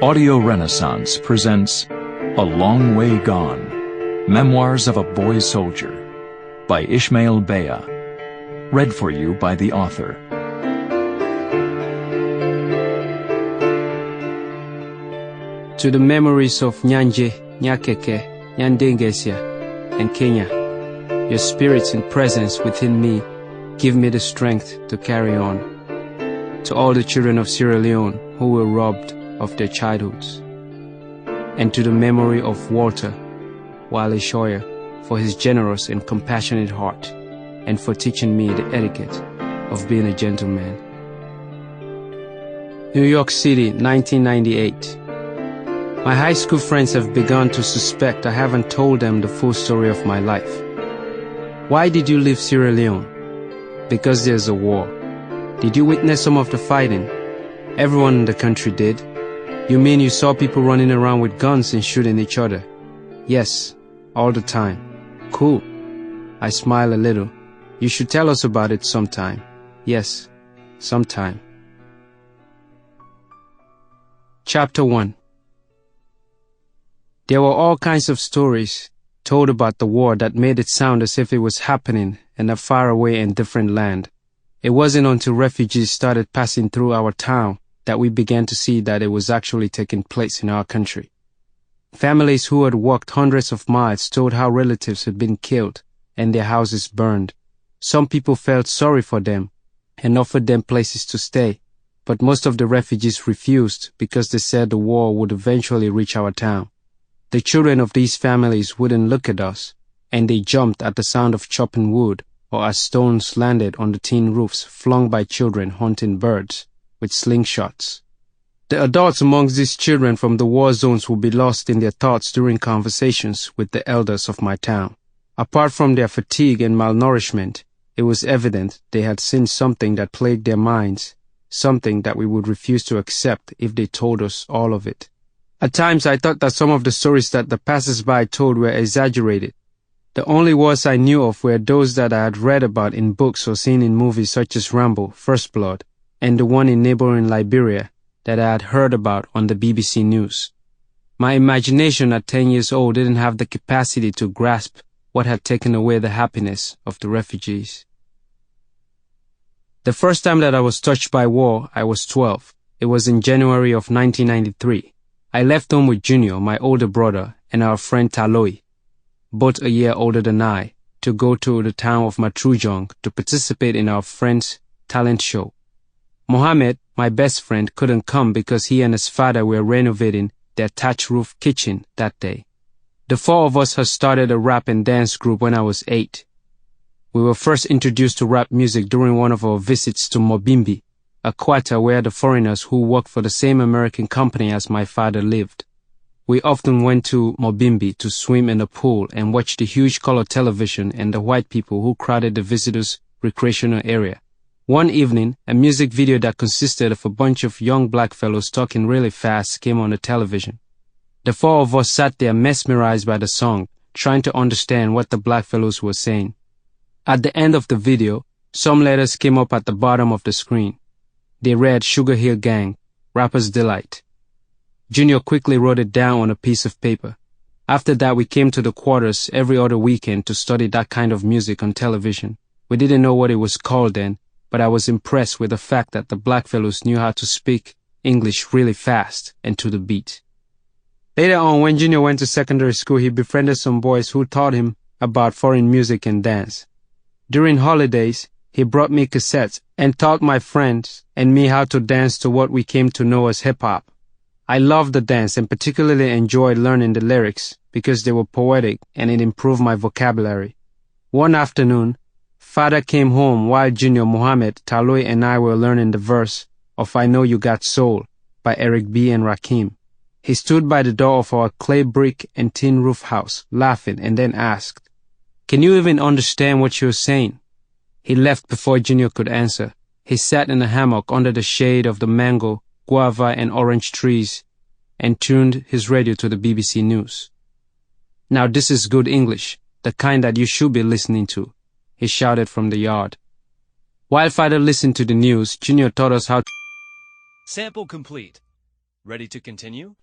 Audio Renaissance presents A Long Way Gone, Memoirs of a Boy Soldier by Ishmael Beah. Read for you by the author. To the memories of Nyanje, Nyakeke, Nyandengesia, and Kenya, your spirits and presence within me give me the strength to carry on. To all the children of Sierra Leone who were robbed of their childhoods, and to the memory of Walter Wale Shoyer for his generous and compassionate heart, and for teaching me the etiquette of being a gentleman. New York City, 1998. My high school friends have begun to suspect I haven't told them the full story of my life. Why did you leave Sierra Leone? Because there's a war. Did you witness some of the fighting? Everyone in the country did. You mean you saw people running around with guns and shooting each other? Yes, all the time. Cool. I smile a little. You should tell us about it sometime. Yes, sometime. Chapter 1. There were all kinds of stories told about the war that made it sound as if it was happening in a faraway and different land. It wasn't until refugees started passing through our town that we began to see that it was actually taking place in our country. Families who had walked hundreds of miles told how relatives had been killed and their houses burned. Some people felt sorry for them and offered them places to stay, but most of the refugees refused because they said the war would eventually reach our town. The children of these families wouldn't look at us, and they jumped at the sound of chopping wood or as stones landed on the tin roofs flung by children hunting birds with slingshots. The adults amongst these children from the war zones would be lost in their thoughts during conversations with the elders of my town. Apart from their fatigue and malnourishment, it was evident they had seen something that plagued their minds, something that we would refuse to accept if they told us all of it. At times I thought that some of the stories that the passers-by told were exaggerated. The only wars I knew of were those that I had read about in books or seen in movies such as Rambo, First Blood, and the one in neighboring Liberia that I had heard about on the BBC News. My imagination at 10 years old didn't have the capacity to grasp what had taken away the happiness of the refugees. The first time that I was touched by war, I was 12. It was in January of 1993. I left home with Junior, my older brother, and our friend Taloi, both a year older than I, to go to the town of Matrujong to participate in our friend's talent show. Mohammed, my best friend, couldn't come because he and his father were renovating their thatch roof kitchen that day. The four of us had started a rap and dance group when I was 8. We were first introduced to rap music during one of our visits to Mobimbi, a quarter where the foreigners who worked for the same American company as my father lived. We often went to Mobimbi to swim in the pool and watch the huge color television and the white people who crowded the visitors' recreational area. One evening, a music video that consisted of a bunch of young black fellows talking really fast came on the television. The four of us sat there mesmerized by the song, trying to understand what the black fellows were saying. At the end of the video, some letters came up at the bottom of the screen. They read Sugar Hill Gang, Rapper's Delight. Junior quickly wrote it down on a piece of paper. After that, we came to the quarters every other weekend to study that kind of music on television. We didn't know what it was called then, but I was impressed with the fact that the black fellows knew how to speak English really fast and to the beat. Later on, when Junior went to secondary school, he befriended some boys who taught him about foreign music and dance. During holidays, he brought me cassettes and taught my friends and me how to dance to what we came to know as hip-hop. I loved the dance and particularly enjoyed learning the lyrics because they were poetic and it improved my vocabulary. One afternoon, Father came home while Junior, Mohammed, Taloi, and I were learning the verse of I Know You Got Soul by Eric B. and Rakim. He stood by the door of our clay brick and tin roof house, laughing, and then asked, "Can you even understand what you're saying?" He left before Junior could answer. He sat in a hammock under the shade of the mango, guava, and orange trees and tuned his radio to the BBC News. "Now this is good English, the kind that you should be listening to," he shouted from the yard. While Father listened to the news, Junior taught us how to Sample complete. Ready to continue?